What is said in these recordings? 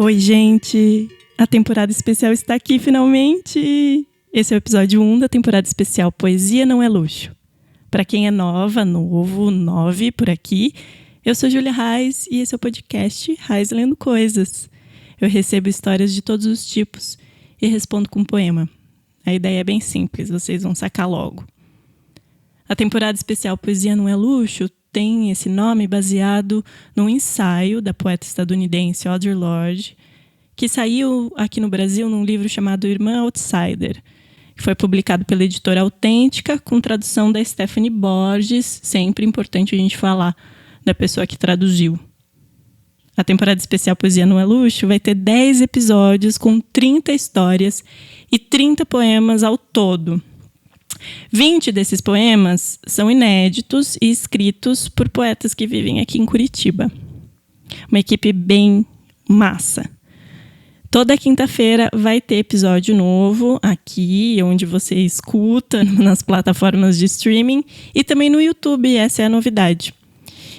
Oi, gente! A temporada especial está aqui finalmente! Esse é o episódio 1 da temporada especial Poesia Não é Luxo. Para quem é nove por aqui, eu sou Júlia Reis e esse é o podcast Reis Lendo Coisas. Eu recebo histórias de todos os tipos e respondo com um poema. A ideia é bem simples, vocês vão sacar logo. A temporada especial Poesia Não é Luxo tem esse nome baseado num ensaio da poeta estadunidense Audre Lorde, que saiu aqui no Brasil num livro chamado Irmã Outsider, que foi publicado pela editora Autêntica, com tradução da Stephanie Borges, sempre importante a gente falar da pessoa que traduziu. A temporada especial Poesia Não é Luxo vai ter 10 episódios com 30 histórias e 30 poemas ao todo. 20 desses poemas são inéditos e escritos por poetas que vivem aqui em Curitiba. Uma equipe bem massa. Toda quinta-feira vai ter episódio novo aqui, onde você escuta nas plataformas de streaming e também no YouTube, essa é a novidade.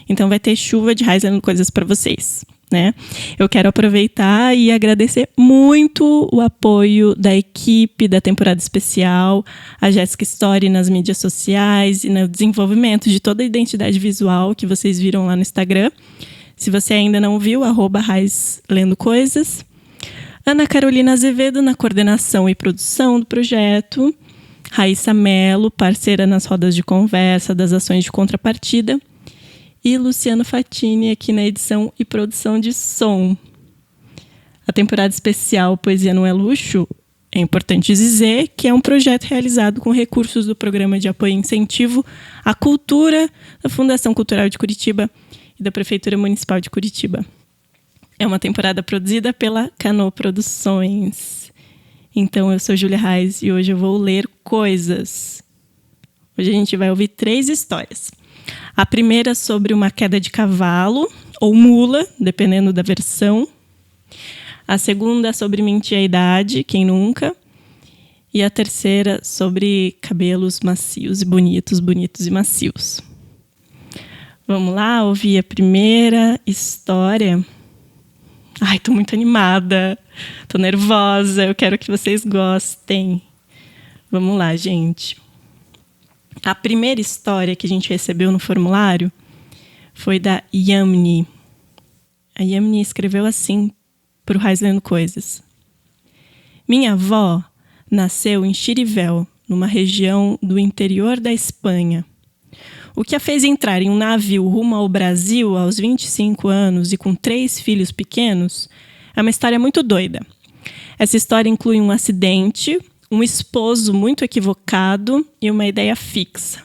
Então vai ter chuva de Reis Lendo Coisas para vocês, né? Eu quero aproveitar e agradecer muito o apoio da equipe da temporada especial, a Jéssica Story nas mídias sociais e no desenvolvimento de toda a identidade visual que vocês viram lá no Instagram. Se você ainda não viu, @Reis Lendo Coisas. Ana Carolina Azevedo na coordenação e produção do projeto. Raíssa Mello, parceira nas rodas de conversa das ações de contrapartida. E Luciano Fatini aqui na edição e produção de som. A temporada especial Poesia Não é Luxo, é importante dizer que é um projeto realizado com recursos do Programa de Apoio e Incentivo à Cultura da Fundação Cultural de Curitiba e da Prefeitura Municipal de Curitiba. É uma temporada produzida pela Cano Produções. Então, eu sou Júlia Reis e hoje eu vou ler coisas. Hoje a gente vai ouvir 3 histórias. A primeira sobre uma queda de cavalo, ou mula, dependendo da versão. A segunda sobre mentir a idade, quem nunca. E a terceira sobre cabelos macios e bonitos e macios. Vamos lá ouvir a primeira história. Ai, tô muito animada, tô nervosa, eu quero que vocês gostem. Vamos lá, gente. A primeira história que a gente recebeu no formulário foi da Yamni. A Yamni escreveu assim para o Reis Lendo Coisas. Minha avó nasceu em Chirivel, numa região do interior da Espanha. O que a fez entrar em um navio rumo ao Brasil aos 25 anos e com 3 filhos pequenos é uma história muito doida. Essa história inclui um acidente, um esposo muito equivocado e uma ideia fixa.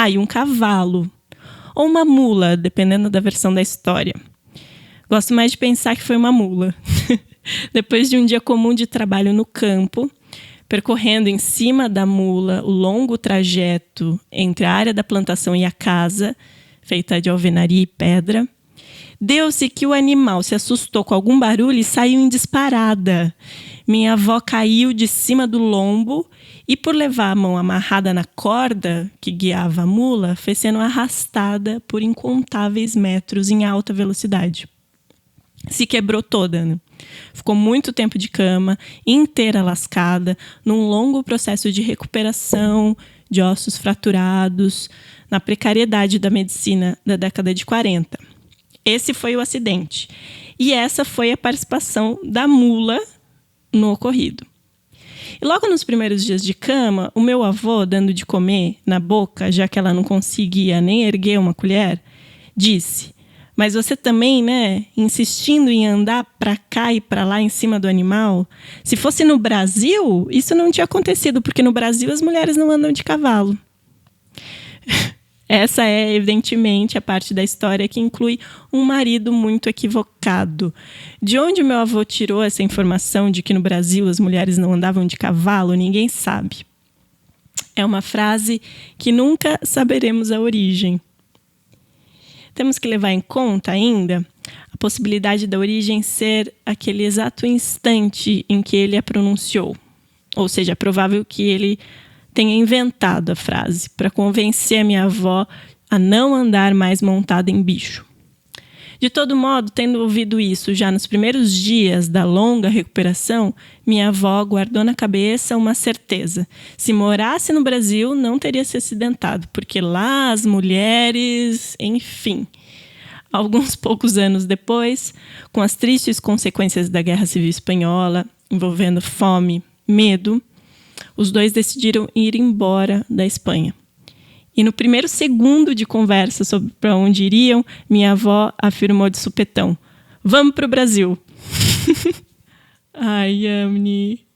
E um cavalo. Ou uma mula, dependendo da versão da história. Gosto mais de pensar que foi uma mula. Depois de um dia comum de trabalho no campo, percorrendo em cima da mula o longo trajeto entre a área da plantação e a casa, feita de alvenaria e pedra, deu-se que o animal se assustou com algum barulho e saiu em disparada. Minha avó caiu de cima do lombo e, por levar a mão amarrada na corda que guiava a mula, foi sendo arrastada por incontáveis metros em alta velocidade. Se quebrou toda, né? Ficou muito tempo de cama, inteira lascada, num longo processo de recuperação de ossos fraturados, na precariedade da medicina da década de 40. Esse foi o acidente. E essa foi a participação da mula no ocorrido. E logo nos primeiros dias de cama, o meu avô, dando de comer na boca, já que ela não conseguia nem erguer uma colher, disse: mas você também, né, insistindo em andar para cá e para lá em cima do animal? Se fosse no Brasil, isso não tinha acontecido, porque no Brasil as mulheres não andam de cavalo. Essa é, evidentemente, a parte da história que inclui um marido muito equivocado. De onde meu avô tirou essa informação de que no Brasil as mulheres não andavam de cavalo, ninguém sabe. É uma frase que nunca saberemos a origem. Temos que levar em conta ainda a possibilidade da origem ser aquele exato instante em que ele a pronunciou. Ou seja, é provável que ele tenha inventado a frase para convencer a minha avó a não andar mais montada em bicho. De todo modo, tendo ouvido isso já nos primeiros dias da longa recuperação, minha avó guardou na cabeça uma certeza. Se morasse no Brasil, não teria se acidentado, porque lá as mulheres, enfim. Alguns poucos anos depois, com as tristes consequências da Guerra Civil Espanhola, envolvendo fome, medo, os dois decidiram ir embora da Espanha. E no primeiro segundo de conversa sobre para onde iriam, minha avó afirmou de supetão: "Vamos para o Brasil." Ai, Yamni.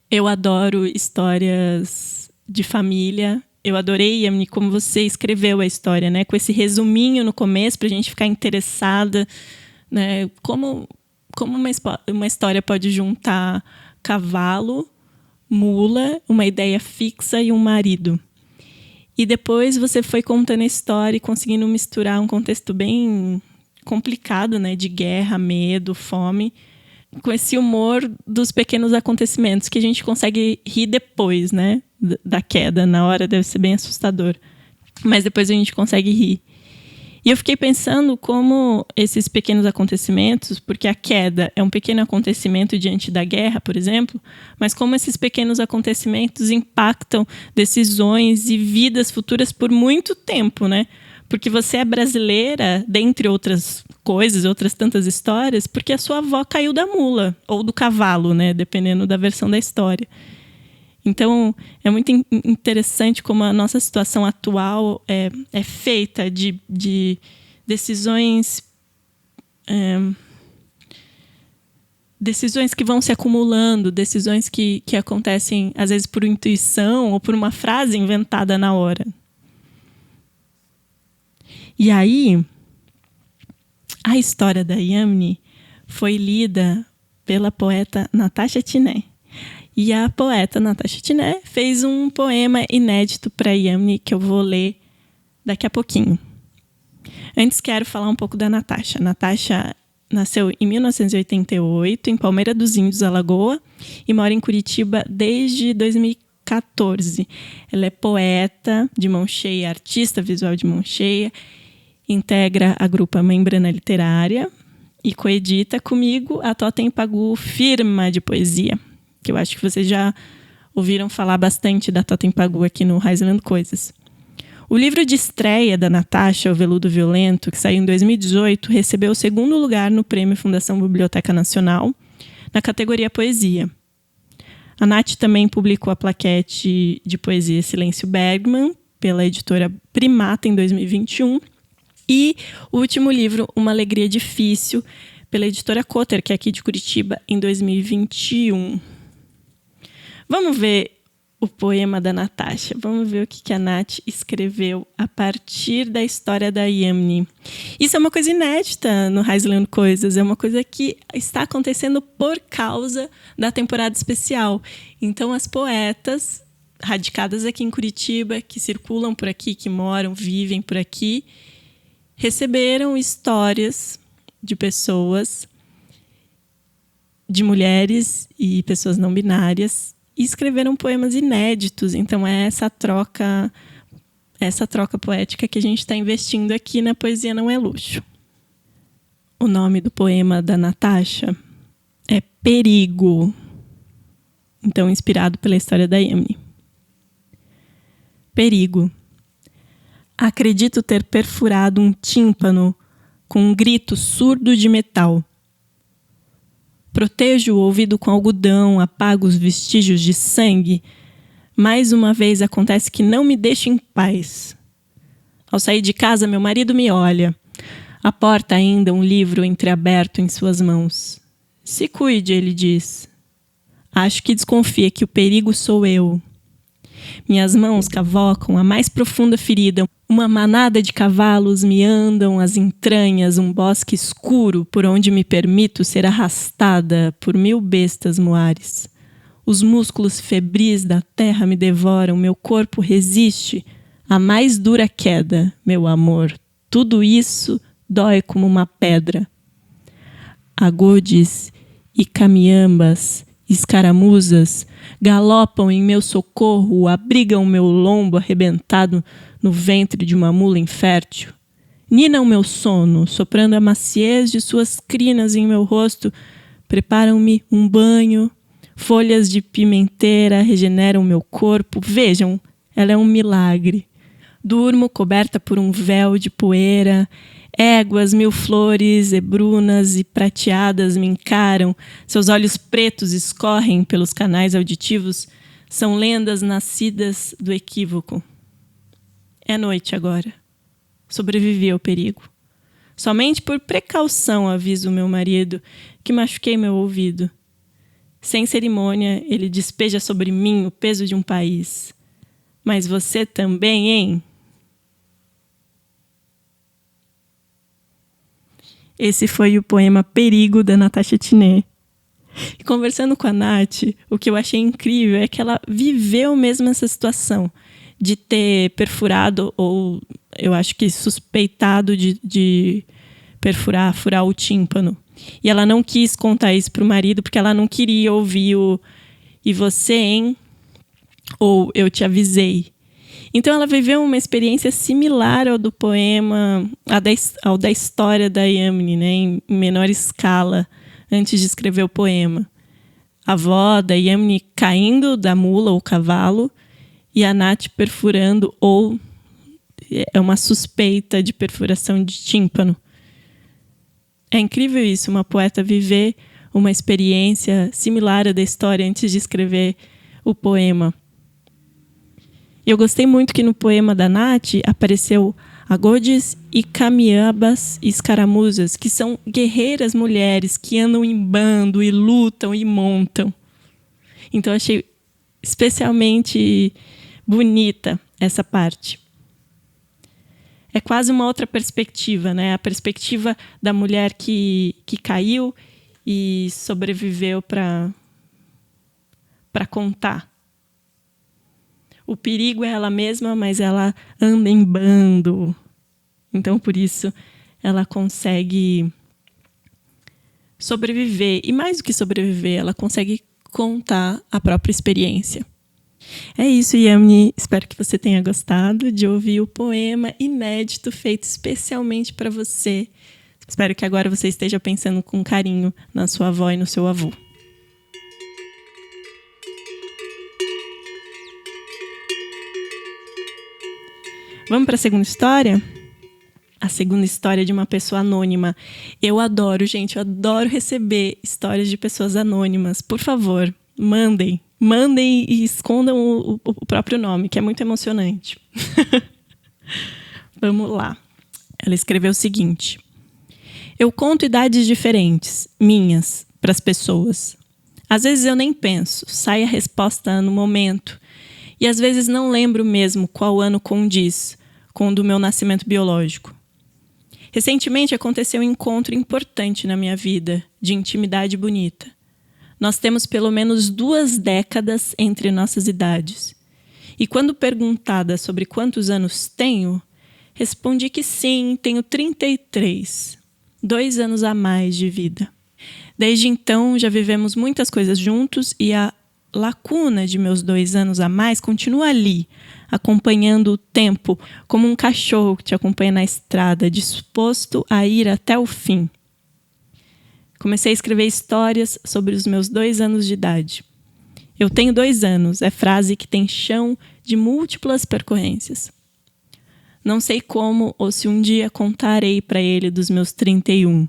Eu adoro histórias de família. Eu adorei, Yamni, como você escreveu a história, né? Com esse resuminho no começo para a gente ficar interessada, né? Como uma história pode juntar cavalo, mula, uma ideia fixa e um marido. E depois você foi contando a história e conseguindo misturar um contexto bem complicado, né? De guerra, medo, fome, com esse humor dos pequenos acontecimentos que a gente consegue rir depois, né? Da queda. Na hora deve ser bem assustador. Mas depois a gente consegue rir. E eu fiquei pensando como esses pequenos acontecimentos, porque a queda é um pequeno acontecimento diante da guerra, por exemplo, mas como esses pequenos acontecimentos impactam decisões e vidas futuras por muito tempo, né? Porque você é brasileira, dentre outras coisas, outras tantas histórias, porque a sua avó caiu da mula, ou do cavalo, né? Dependendo da versão da história. Então, é muito interessante como a nossa situação atual é feita de decisões, decisões que vão se acumulando, decisões que acontecem, às vezes, por intuição ou por uma frase inventada na hora. E aí, a história da Yamni foi lida pela poeta Natasha Tiné. E a poeta Natasha Tiné fez um poema inédito para Yamni que eu vou ler daqui a pouquinho. Antes quero falar um pouco da Natasha. Natasha nasceu em 1988 em Palmeira dos Índios, Alagoas, e mora em Curitiba desde 2014. Ela é poeta de mão cheia, artista visual de mão cheia, integra a grupo Membrana Literária e coedita comigo a Totem Pagu firma de poesia, que eu acho que vocês já ouviram falar bastante da Totem Pagu aqui no Highland Coisas. O livro de estreia da Natasha, O Veludo Violento, que saiu em 2018, recebeu o 2º lugar no Prêmio Fundação Biblioteca Nacional, na categoria Poesia. A Nath também publicou a plaquete de poesia Silêncio Bergman, pela editora Primata, em 2021, e o último livro, Uma Alegria Difícil, pela editora Cotter, que é aqui de Curitiba, em 2021. Vamos ver o poema da Natasha. Vamos ver o que a Nath escreveu a partir da história da Yamni. Isso é uma coisa inédita no Highland Coisas. É uma coisa que está acontecendo por causa da temporada especial. Então, as poetas radicadas aqui em Curitiba, que circulam por aqui, que moram, vivem por aqui, receberam histórias de pessoas, de mulheres e pessoas não binárias, e escreveram poemas inéditos. Então é essa troca poética que a gente está investindo aqui na Poesia Não É Luxo. O nome do poema da Natasha é Perigo. Então, inspirado pela história da Yamni. Perigo. Acredito ter perfurado um tímpano com um grito surdo de metal. Protejo o ouvido com algodão, apago os vestígios de sangue. Mais uma vez acontece que não me deixa em paz. Ao sair de casa, meu marido me olha. A porta ainda um livro entreaberto em suas mãos. Se cuide, ele diz. Acho que desconfia que o perigo sou eu. Minhas mãos cavocam a mais profunda ferida. Uma manada de cavalos me andam as entranhas, um bosque escuro por onde me permito ser arrastada por 1000 bestas moares. Os músculos febris da terra me devoram, meu corpo resiste à mais dura queda, meu amor. Tudo isso dói como uma pedra. Agodes e camiambas, escaramuzas, galopam em meu socorro, abrigam meu lombo arrebentado no ventre de uma mula infértil. ninam meu sono, soprando a maciez de suas crinas em meu rosto, preparam-me um banho, folhas de pimenteira regeneram meu corpo. Vejam, ela é um milagre. Durmo coberta por um véu de poeira, éguas, mil flores, hebrunas e prateadas me encaram, seus olhos pretos escorrem pelos canais auditivos, são lendas nascidas do equívoco. É noite agora. Sobrevivi ao perigo. Somente por precaução aviso meu marido que machuquei meu ouvido. Sem cerimônia, ele despeja sobre mim o peso de um país. Mas você também, hein? Esse foi o poema Perigo, da Natasha Tiné. E conversando com a Nath, o que eu achei incrível é que ela viveu mesmo essa situação de ter perfurado, ou eu acho que suspeitado de furar o tímpano. E ela não quis contar isso pro marido porque ela não queria ouvir o "e você, hein?" ou "eu te avisei". Então ela viveu uma experiência similar ao do poema, ao da história da Yamini, né, em menor escala, antes de escrever o poema. A avó da Yamini caindo da mula ou cavalo e a Nath perfurando, ou é uma suspeita de perfuração de tímpano. É incrível isso, uma poeta viver uma experiência similar à da história antes de escrever o poema. Eu gostei muito que no poema da Nath apareceu agodes e camiabas e escaramuzas, que são guerreiras mulheres que andam em bando e lutam e montam. Então eu achei especialmente bonita essa parte. É quase uma outra perspectiva, né? A perspectiva da mulher que caiu e sobreviveu para contar. O perigo é ela mesma, mas ela anda em bando. Então, por isso, ela consegue sobreviver. E mais do que sobreviver, ela consegue contar a própria experiência. É isso, Yamini. Espero que você tenha gostado de ouvir o poema inédito feito especialmente para você. Espero que agora você esteja pensando com carinho na sua avó e no seu avô. Vamos para a segunda história? A segunda história de uma pessoa anônima. Eu adoro, gente, eu adoro receber histórias de pessoas anônimas. Por favor, mandem e escondam o próprio nome, que é muito emocionante. Vamos lá. Ela escreveu o seguinte: eu conto idades diferentes, minhas, para as pessoas. Às vezes eu nem penso, sai a resposta no momento. E às vezes não lembro mesmo qual ano condiz com o do meu nascimento biológico. Recentemente aconteceu um encontro importante na minha vida, de intimidade bonita. Nós temos pelo menos 2 décadas entre nossas idades. E quando perguntada sobre quantos anos tenho, respondi que sim, tenho 33. 2 anos a mais de vida. Desde então, já vivemos muitas coisas juntos e a lacuna de meus 2 anos a mais continua ali, acompanhando o tempo, como um cachorro que te acompanha na estrada, disposto a ir até o fim. Comecei a escrever histórias sobre os meus 2 anos de idade. Eu tenho 2 anos, é frase que tem chão de múltiplas percorrências. Não sei como ou se um dia contarei para ele dos meus 31,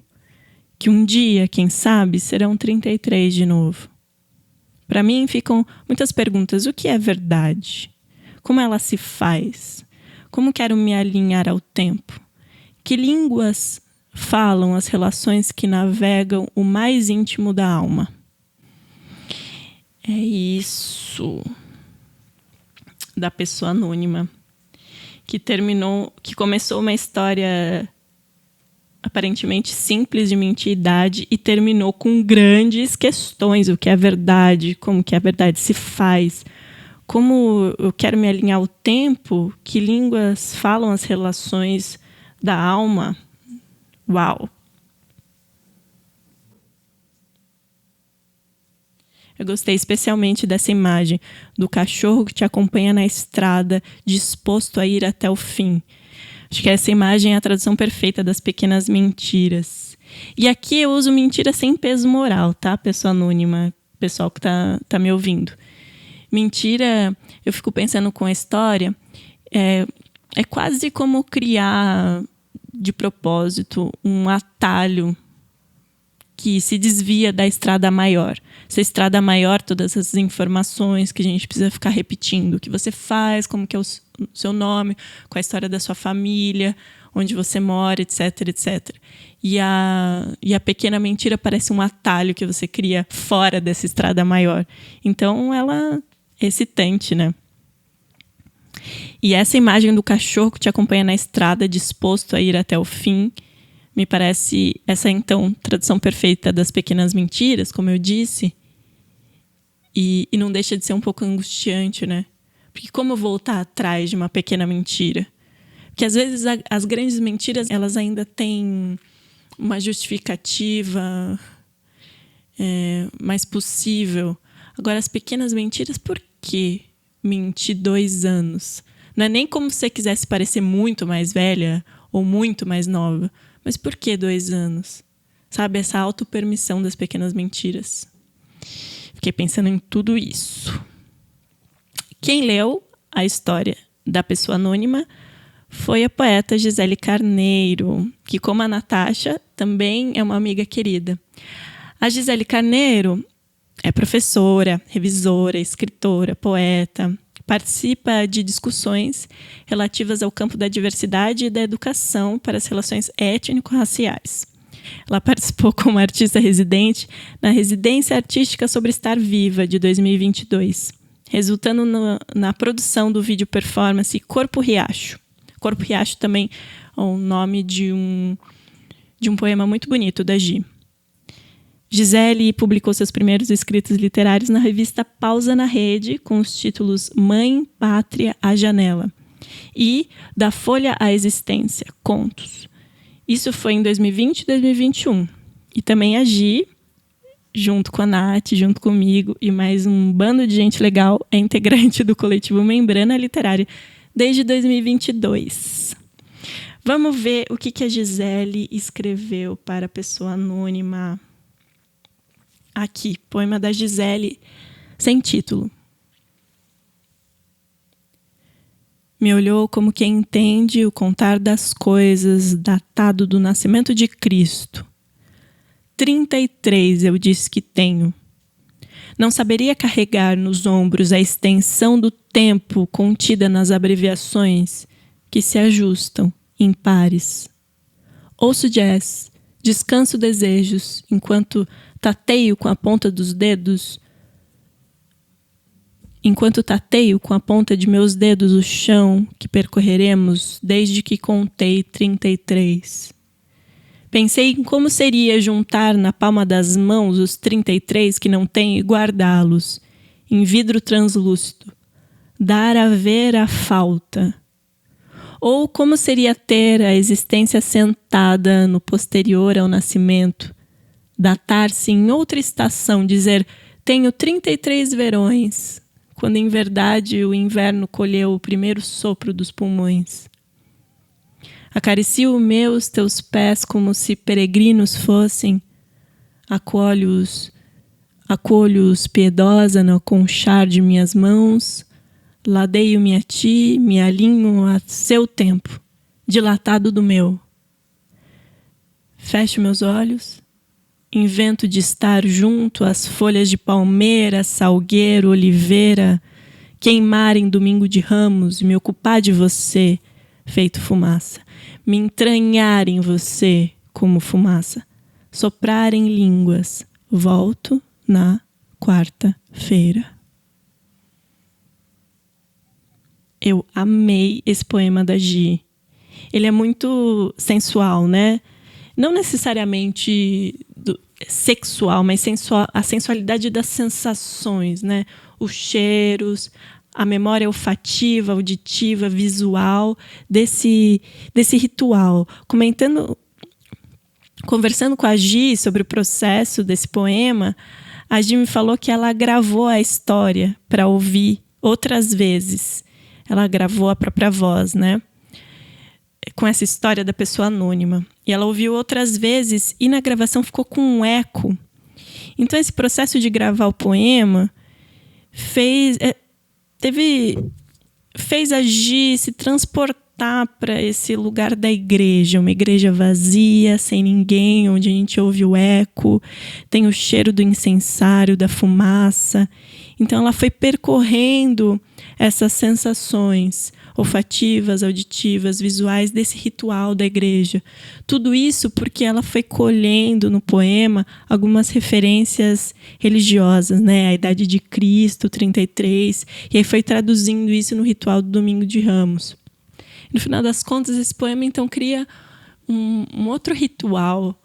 que um dia, quem sabe, serão 33 de novo. Para mim ficam muitas perguntas. O que é verdade? Como ela se faz? Como quero me alinhar ao tempo? Que línguas falam as relações que navegam o mais íntimo da alma? É isso. Da pessoa anônima que começou uma história aparentemente simples de minha idade e terminou com grandes questões. O que é verdade? Como que a verdade se faz? Como eu quero me alinhar ao tempo? Que línguas falam as relações da alma? Uau! Eu gostei especialmente dessa imagem do cachorro que te acompanha na estrada, disposto a ir até o fim. Acho que essa imagem é a tradução perfeita das pequenas mentiras. E aqui eu uso mentira sem peso moral, tá, pessoa anônima, pessoal que tá me ouvindo. Mentira, eu fico pensando com a história, é quase como criar de propósito um atalho que se desvia da estrada maior. Essa estrada maior, todas essas informações que a gente precisa ficar repetindo, o que você faz, como que é o seu nome, qual é a história da sua família, onde você mora, etc, etc. E a pequena mentira parece um atalho que você cria fora dessa estrada maior. Então, ela é excitante, né? E essa imagem do cachorro que te acompanha na estrada, disposto a ir até o fim, me parece essa, então, tradução perfeita das pequenas mentiras, como eu disse. E não deixa de ser um pouco angustiante, né? Porque como voltar atrás de uma pequena mentira? Porque às vezes as grandes mentiras, elas ainda têm uma justificativa mais possível. Agora, as pequenas mentiras, por que mentir 2 anos? Não é nem como se você quisesse parecer muito mais velha ou muito mais nova. Mas por que 2 anos? Sabe, essa autopermissão das pequenas mentiras. Fiquei pensando em tudo isso. Quem leu a história da pessoa anônima foi a poeta Gisele Carneiro, que, como a Natasha, também é uma amiga querida. A Gisele Carneiro é professora, revisora, escritora, poeta. Participa de discussões relativas ao campo da diversidade e da educação para as relações étnico-raciais. Ela participou como artista residente na Residência Artística sobre Estar Viva, de 2022, resultando na produção do vídeo performance Corpo Riacho. Corpo Riacho também é o nome de um poema muito bonito da Gi. Gisele publicou seus primeiros escritos literários na revista Pausa na Rede, com os títulos Mãe, Pátria, A Janela e Da Folha à Existência, Contos. Isso foi em 2020 e 2021. E também a Gi, junto com a Nath, junto comigo e mais um bando de gente legal, é integrante do coletivo Membrana Literária desde 2022. Vamos ver o que a Gisele escreveu para a pessoa anônima. Aqui, poema da Gisele, sem título. Me olhou como quem entende o contar das coisas, datado do nascimento de Cristo. 33 eu disse que tenho. Não saberia carregar nos ombros a extensão do tempo contida nas abreviações que se ajustam, impares. Ouço jazz, descanso desejos, enquanto tateio com a ponta dos dedos, enquanto tateio com a ponta de meus dedos o chão que percorreremos desde que contei 33. Pensei em como seria juntar na palma das mãos os 33 que não tenho e guardá-los, em vidro translúcido, dar a ver a falta. Ou como seria ter a existência sentada no posterior ao nascimento, datar-se em outra estação, dizer, tenho 33 verões, quando em verdade o inverno colheu o primeiro sopro dos pulmões. Acaricio meus teus pés como se peregrinos fossem, acolho-os piedosa no aconchar de minhas mãos, ladeio-me a ti, me alinho a seu tempo, dilatado do meu. Fecho meus olhos, invento de estar junto às folhas de palmeira, salgueiro, oliveira, queimar em domingo de ramos, me ocupar de você, feito fumaça, me entranhar em você como fumaça, soprar em línguas, volto na quarta-feira. Eu amei esse poema da Gi. Ele é muito sensual, né? Não necessariamente sexual, mas a sensualidade das sensações, né? Os cheiros, a memória olfativa, auditiva, visual desse ritual. Conversando com a Gi sobre o processo desse poema, a Gi me falou que ela gravou a história para ouvir outras vezes. Ela gravou a própria voz, né? com essa história da pessoa anônima. E ela ouviu outras vezes e na gravação ficou com um eco. Então esse processo de gravar o poema fez agir, se transportar para esse lugar da igreja, uma igreja vazia, sem ninguém, onde a gente ouve o eco, tem o cheiro do incensário, da fumaça. Então ela foi percorrendo essas sensações olfativas, auditivas, visuais desse ritual da igreja. Tudo isso porque ela foi colhendo no poema algumas referências religiosas, né? A idade de Cristo, 33, e aí foi traduzindo isso no ritual do Domingo de Ramos. No final das contas, esse poema então cria um outro ritual,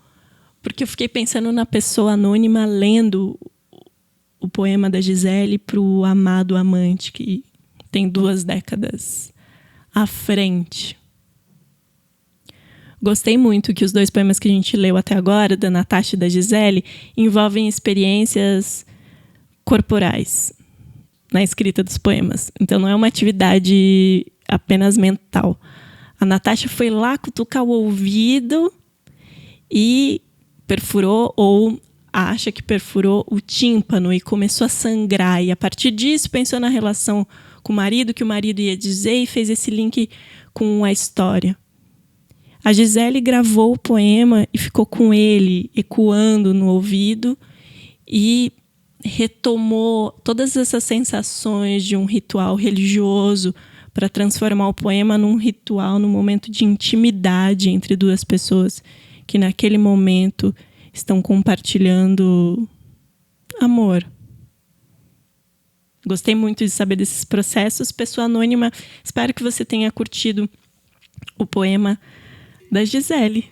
porque eu fiquei pensando na pessoa anônima lendo o poema da Gisele para o amado amante, que tem 2 décadas à frente. Gostei muito que os 2 poemas que a gente leu até agora, da Natasha e da Gisele, envolvem experiências corporais na escrita dos poemas. Então não é uma atividade apenas mental. A Natasha foi lá cutucar o ouvido e perfurou, ou acha que perfurou, o tímpano e começou a sangrar. E a partir disso pensou na relação com o marido, que o marido ia dizer, e fez esse link com a história. A Gisele gravou o poema e ficou com ele ecoando no ouvido e retomou todas essas sensações de um ritual religioso para transformar o poema num ritual, num momento de intimidade entre 2 pessoas que naquele momento estão compartilhando amor. Gostei muito de saber desses processos. Pessoa anônima, espero que você tenha curtido o poema da Gisele.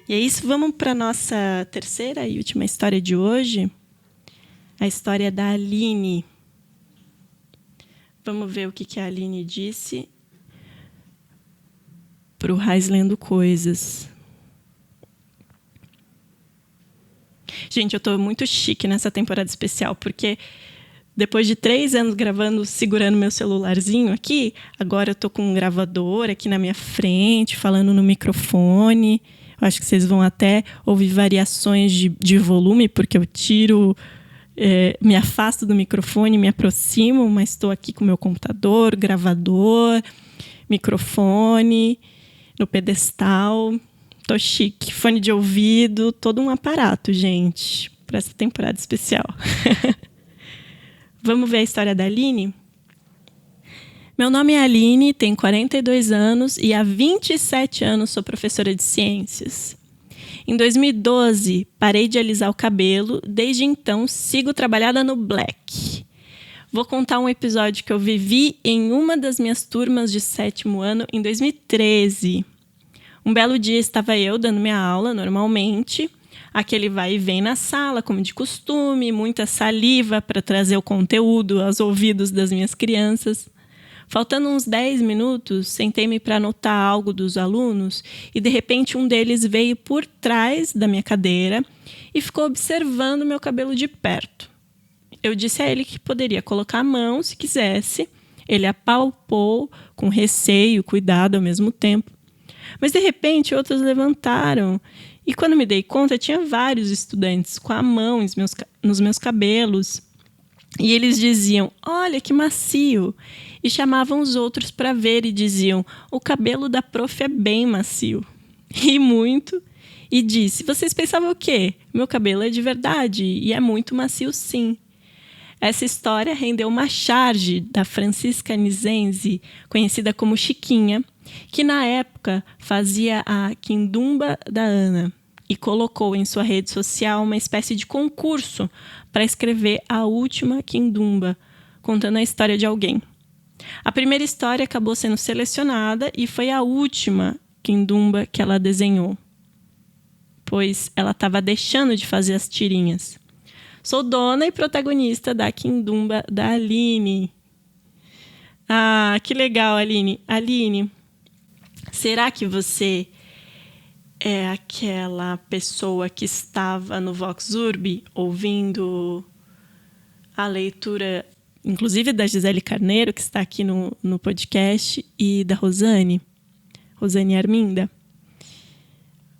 E é isso, vamos para a nossa terceira e última história de hoje. A história da Aline. Vamos ver o que a Aline disse para o Raiz Lendo Coisas. Gente, eu estou muito chique nessa temporada especial, porque depois de 3 anos gravando, segurando meu celularzinho aqui, agora eu estou com um gravador aqui na minha frente, falando no microfone. Eu acho que vocês vão até ouvir variações de volume, porque eu tiro, me afasto do microfone, me aproximo, mas estou aqui com o meu computador, gravador, microfone, no pedestal. Tô chique, fone de ouvido, todo um aparato, gente, para essa temporada especial. Vamos ver a história da Aline? Meu nome é Aline, tenho 42 anos e há 27 anos sou professora de ciências. Em 2012, parei de alisar o cabelo, desde então sigo trabalhada no Black. Vou contar um episódio que eu vivi em uma das minhas turmas de 7º ano em 2013. Um belo dia estava eu dando minha aula normalmente, aquele vai e vem na sala, como de costume, muita saliva para trazer o conteúdo aos ouvidos das minhas crianças. Faltando uns 10 minutos, sentei-me para anotar algo dos alunos e, de repente, um deles veio por trás da minha cadeira e ficou observando meu cabelo de perto. Eu disse a ele que poderia colocar a mão se quisesse. Ele apalpou com receio e cuidado ao mesmo tempo. Mas, de repente, outros levantaram. E, quando me dei conta, tinha vários estudantes com a mão nos meus cabelos. E eles diziam, olha que macio. E chamavam os outros para ver e diziam, o cabelo da prof é bem macio. Ri muito e disse, vocês pensavam o quê? Meu cabelo é de verdade e é muito macio sim. Essa história rendeu uma charge da Francisca Nizenzi, conhecida como Chiquinha, que na época fazia a Quindumba da Ana e colocou em sua rede social uma espécie de concurso para escrever a última Quindumba, contando a história de alguém. A primeira história acabou sendo selecionada e foi a última Quindumba que ela desenhou, pois ela estava deixando de fazer as tirinhas. Sou dona e protagonista da Quindumba da Aline. Ah, que legal, Aline. Aline, será que você é aquela pessoa que estava no Vox Urbi ouvindo a leitura, inclusive da Gisele Carneiro, que está aqui no podcast, e da Rosane Arminda.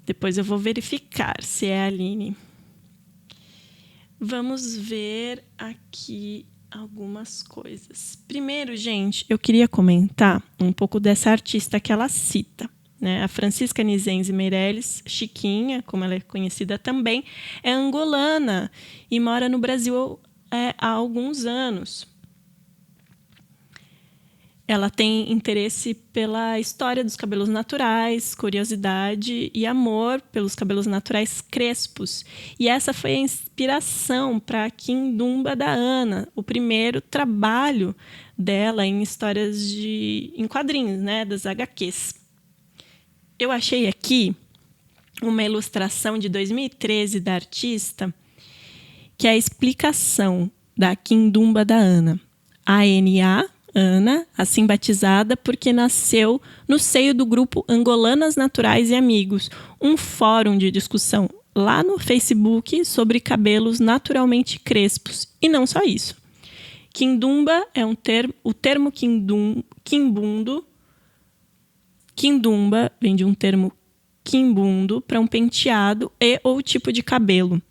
Depois eu vou verificar se é a Aline. Vamos ver aqui algumas coisas. Primeiro, gente, eu queria comentar um pouco dessa artista que ela cita, né? A Francisca Nizenze Meirelles, Chiquinha, como ela é conhecida também, é angolana e mora no Brasil há alguns anos. Ela tem interesse pela história dos cabelos naturais, curiosidade e amor pelos cabelos naturais crespos. E essa foi a inspiração para a Quindumba da Ana, o primeiro trabalho dela em histórias em quadrinhos, né, das HQs. Eu achei aqui uma ilustração de 2013 da artista, que é a explicação da Quindumba da Ana. ANA, Ana, assim batizada porque nasceu no seio do grupo Angolanas Naturais e Amigos, um fórum de discussão lá no Facebook sobre cabelos naturalmente crespos. E não só isso. Quindumba é o termo quimbundo. Quindumba vem de um termo quimbundo para um penteado ou tipo de cabelo.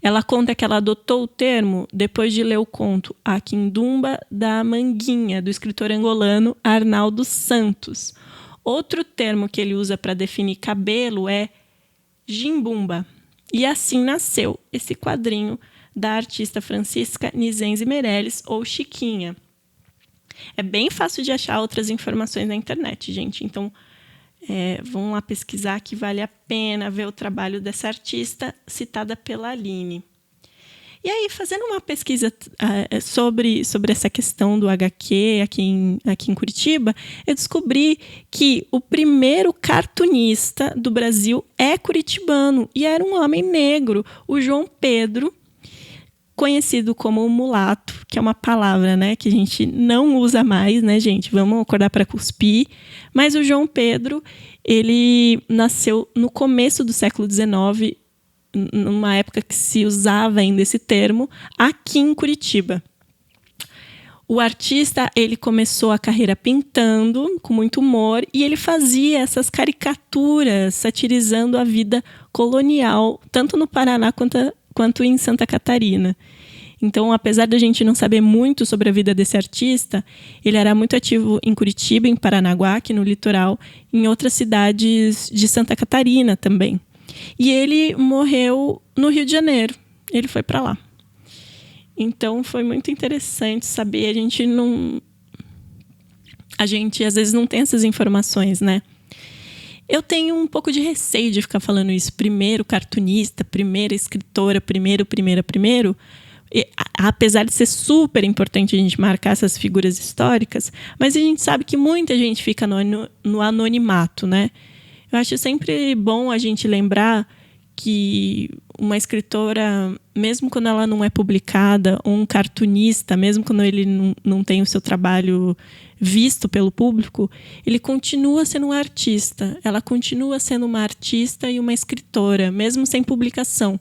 Ela conta que ela adotou o termo depois de ler o conto A Quindumba da Manguinha, do escritor angolano Arnaldo Santos. Outro termo que ele usa para definir cabelo é jimbumba. E assim nasceu esse quadrinho da artista Francisca Nizenze Meirelles, ou Chiquinha. É bem fácil de achar outras informações na internet, gente. Então, vão lá pesquisar, que vale a pena ver o trabalho dessa artista citada pela Aline. E aí, fazendo uma pesquisa sobre essa questão do HQ aqui em Curitiba, eu descobri que o primeiro cartunista do Brasil é curitibano e era um homem negro, o João Pedro, conhecido como o mulato, que é uma palavra, né, que a gente não usa mais, né, gente? Vamos acordar para cuspir. Mas o João Pedro, ele nasceu no começo do século XIX, numa época que se usava ainda esse termo, aqui em Curitiba. O artista, ele começou a carreira pintando, com muito humor, e ele fazia essas caricaturas satirizando a vida colonial, tanto no Paraná quanto em Santa Catarina. Então, apesar da gente não saber muito sobre a vida desse artista, ele era muito ativo em Curitiba, em Paranaguá, aqui no litoral, em outras cidades de Santa Catarina também. E ele morreu no Rio de Janeiro. Ele foi para lá. Então, foi muito interessante saber. A gente às vezes não tem essas informações, né? Eu tenho um pouco de receio de ficar falando isso. Primeiro cartunista, primeira escritora, primeiro. E, apesar de ser super importante a gente marcar essas figuras históricas, mas a gente sabe que muita gente fica no anonimato, né? Eu acho sempre bom a gente lembrar que uma escritora, mesmo quando ela não é publicada, ou um cartunista, mesmo quando ele não tem o seu trabalho visto pelo público, ele continua sendo um artista. Ela continua sendo uma artista e uma escritora, mesmo sem publicação.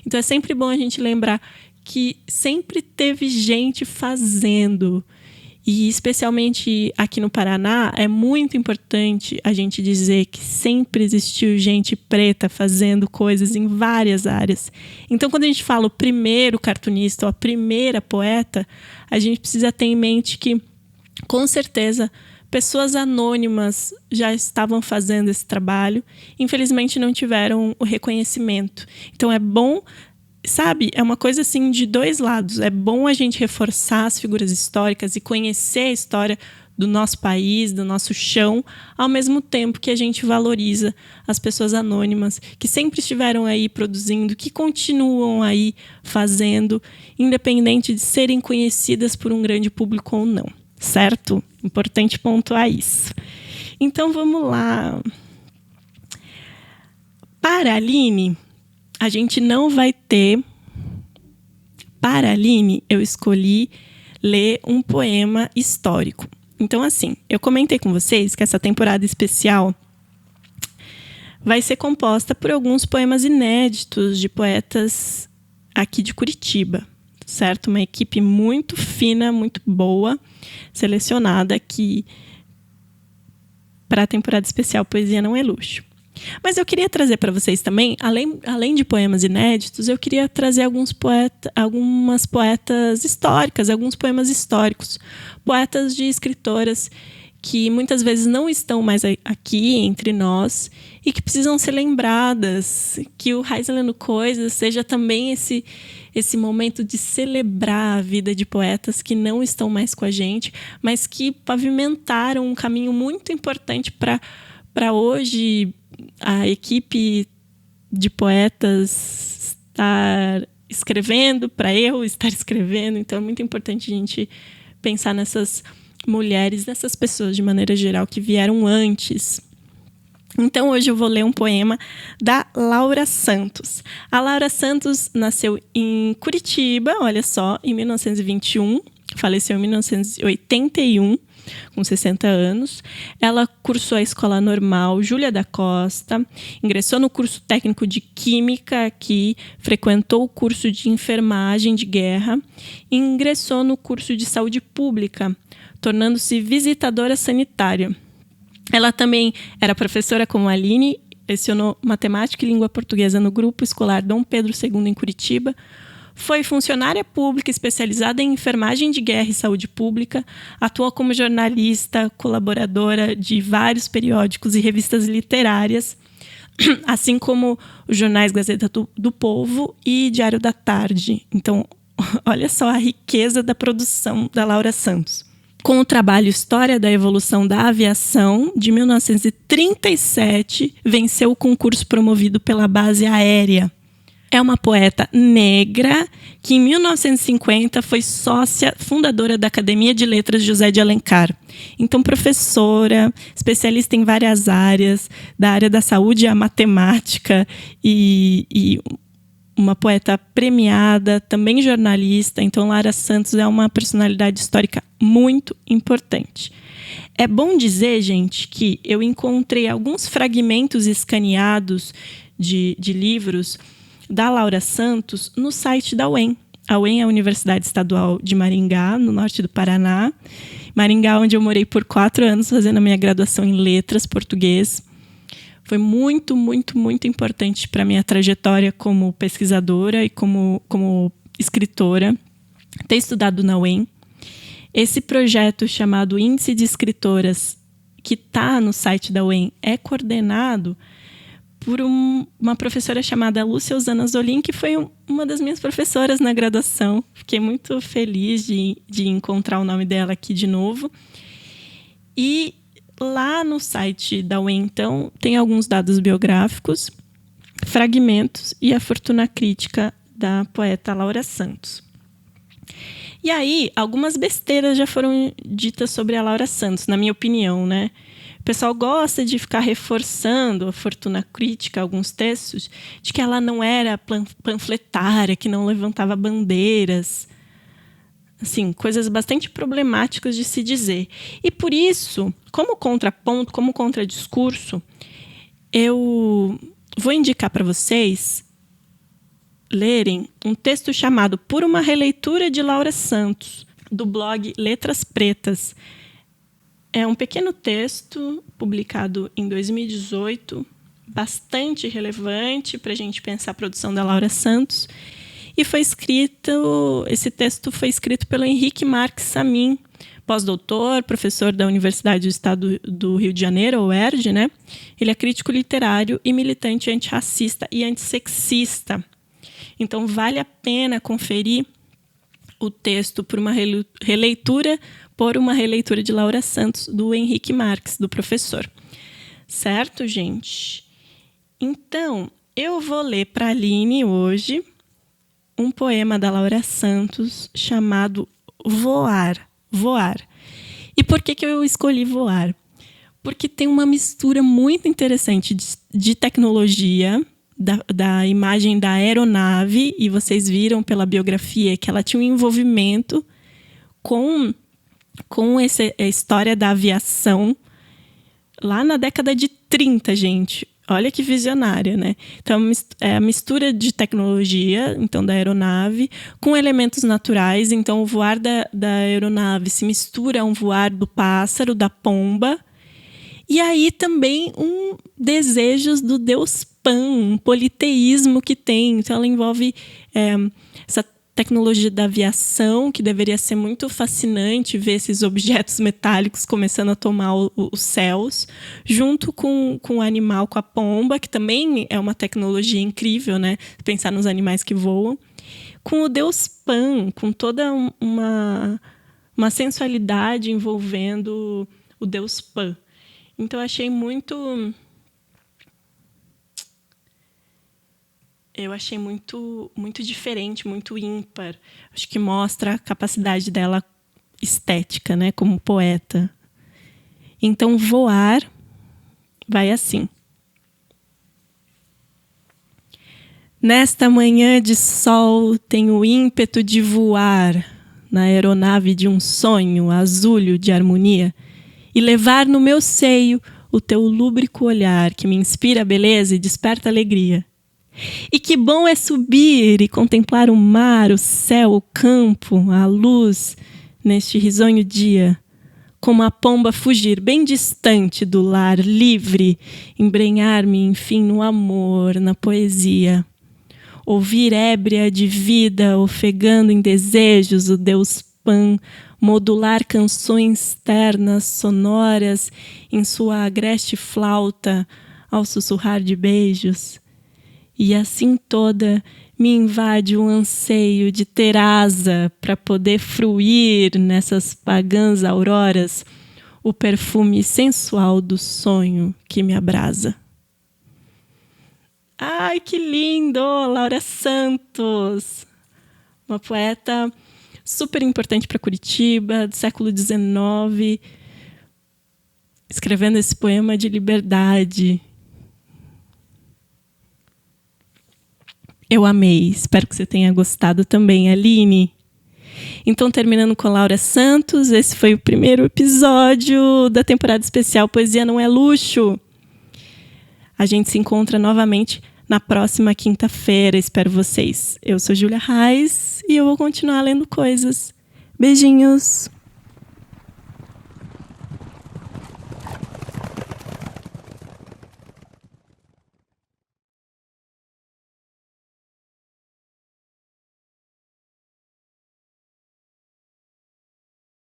Então é sempre bom a gente lembrar que sempre teve gente fazendo. E especialmente aqui no Paraná, é muito importante a gente dizer que sempre existiu gente preta fazendo coisas em várias áreas. Então, quando a gente fala o primeiro cartunista ou a primeira poeta, a gente precisa ter em mente que, com certeza, pessoas anônimas já estavam fazendo esse trabalho. Infelizmente, não tiveram o reconhecimento. Então, é bom... Sabe, é uma coisa assim de dois lados. É bom a gente reforçar as figuras históricas e conhecer a história do nosso país, do nosso chão, ao mesmo tempo que a gente valoriza as pessoas anônimas que sempre estiveram aí produzindo, que continuam aí fazendo, independente de serem conhecidas por um grande público ou não, certo? Importante pontuar isso. Então, vamos lá. Para a Aline, a gente não vai ter... Para a Aline, eu escolhi ler um poema histórico. Então, assim, eu comentei com vocês que essa temporada especial vai ser composta por alguns poemas inéditos de poetas aqui de Curitiba, certo? Uma equipe muito fina, muito boa, selecionada aqui para a temporada especial Poesia Não é Luxo. Mas eu queria trazer para vocês também, além de poemas inéditos, eu queria trazer algumas poetas históricas, alguns poemas históricos, poetas de escritoras que muitas vezes não estão mais aqui entre nós e que precisam ser lembradas, que o Raiz Lendo Coisas seja também esse momento de celebrar a vida de poetas que não estão mais com a gente, mas que pavimentaram um caminho muito importante para hoje a equipe de poetas estar escrevendo, para eu estar escrevendo. Então é muito importante a gente pensar nessas mulheres, nessas pessoas de maneira geral que vieram antes. Então hoje eu vou ler um poema da Laura Santos. A Laura Santos nasceu em Curitiba, olha só, em 1921, faleceu em 1981, com 60 anos. Ela cursou a Escola Normal Júlia da Costa, ingressou no curso técnico de Química aqui, frequentou o curso de Enfermagem de Guerra e ingressou no curso de Saúde Pública, tornando-se visitadora sanitária. Ela também era professora como a Aline, lecionou matemática e língua portuguesa no Grupo Escolar Dom Pedro II em Curitiba, foi funcionária pública especializada em enfermagem de guerra e saúde pública, atuou como jornalista, colaboradora de vários periódicos e revistas literárias, assim como os jornais Gazeta do Povo e Diário da Tarde. Então, olha só a riqueza da produção da Laura Santos. Com o trabalho História da Evolução da Aviação, de 1937, venceu o concurso promovido pela Base Aérea. É uma poeta negra que, em 1950, foi sócia fundadora da Academia de Letras José de Alencar. Então, professora, especialista em várias áreas, da área da saúde à matemática e uma poeta premiada, também jornalista. Então, Laura Santos é uma personalidade histórica muito importante. É bom dizer, gente, que eu encontrei alguns fragmentos escaneados de livros da Laura Santos no site da UEM. A UEM é a Universidade Estadual de Maringá, no norte do Paraná. Maringá, onde eu morei por 4 anos, fazendo a minha graduação em Letras, Português. Foi muito, muito, muito importante para a minha trajetória como pesquisadora e como escritora ter estudado na UEM. Esse projeto chamado Índice de Escritoras, que está no site da UEM, é coordenado por uma professora chamada Lúcia Osana Zolim, que foi uma das minhas professoras na graduação. Fiquei muito feliz de encontrar o nome dela aqui de novo. E lá no site da UEM, então, tem alguns dados biográficos, fragmentos e a fortuna crítica da poeta Laura Santos. E aí, algumas besteiras já foram ditas sobre a Laura Santos, na minha opinião, né? O pessoal gosta de ficar reforçando a fortuna crítica, alguns textos, de que ela não era panfletária, que não levantava bandeiras. Assim, coisas bastante problemáticas de se dizer. E por isso, como contraponto, como contradiscurso, eu vou indicar para vocês lerem um texto chamado Por uma Releitura de Laura Santos, do blog Letras Pretas. É um pequeno texto publicado em 2018, bastante relevante para a gente pensar a produção da Laura Santos. E esse texto foi escrito pelo Henrique Marques Samin, pós-doutor, professor da Universidade do Estado do Rio de Janeiro, UERJ, né? Ele é crítico literário e militante antirracista e antissexista. Então, vale a pena conferir o texto por uma releitura de Laura Santos, do Henrique Marques, do professor. Certo, gente? Então, eu vou ler para a Aline hoje um poema da Laura Santos chamado Voar. Voar. E por que eu escolhi voar? Porque tem uma mistura muito interessante de tecnologia, da imagem da aeronave, e vocês viram pela biografia que ela tinha um envolvimento com essa história da aviação lá na década de 30, gente. Olha que visionária, né? Então, é a mistura de tecnologia, então, da aeronave, com elementos naturais. Então, o voar da aeronave se mistura a um voar do pássaro, da pomba. E aí também desejos do deus Pan, um politeísmo que tem. Então, ela envolve essa tecnologia da aviação, que deveria ser muito fascinante ver esses objetos metálicos começando a tomar os céus, junto com o animal, com a pomba, que também é uma tecnologia incrível, né? Pensar nos animais que voam. Com o deus Pan, com toda uma sensualidade envolvendo o deus Pan. Então, eu achei muito diferente, muito ímpar. Acho que mostra a capacidade dela estética, né, como poeta. Então, voar vai assim. Nesta manhã de sol, tenho ímpeto de voar na aeronave de um sonho azulho de harmonia e levar no meu seio o teu lúbrico olhar que me inspira beleza e desperta alegria. E que bom é subir e contemplar o mar, o céu, o campo, a luz, neste risonho dia, como a pomba fugir bem distante do lar, livre, embrenhar-me, enfim, no amor, na poesia. Ouvir ébria de vida, ofegando em desejos o Deus Pan, modular canções ternas, sonoras, em sua agreste flauta, ao sussurrar de beijos. E assim toda me invade o anseio de ter asa para poder fruir nessas pagãs auroras o perfume sensual do sonho que me abrasa. Ai, que lindo! Laura Santos! Uma poeta super importante para Curitiba, do século XIX, escrevendo esse poema de liberdade. Eu amei, espero que você tenha gostado também, Aline. Então, terminando com Laura Santos, esse foi o primeiro episódio da temporada especial Poesia Não é Luxo. A gente se encontra novamente na próxima quinta-feira, espero vocês. Eu sou Júlia Reis e eu vou continuar lendo coisas. Beijinhos!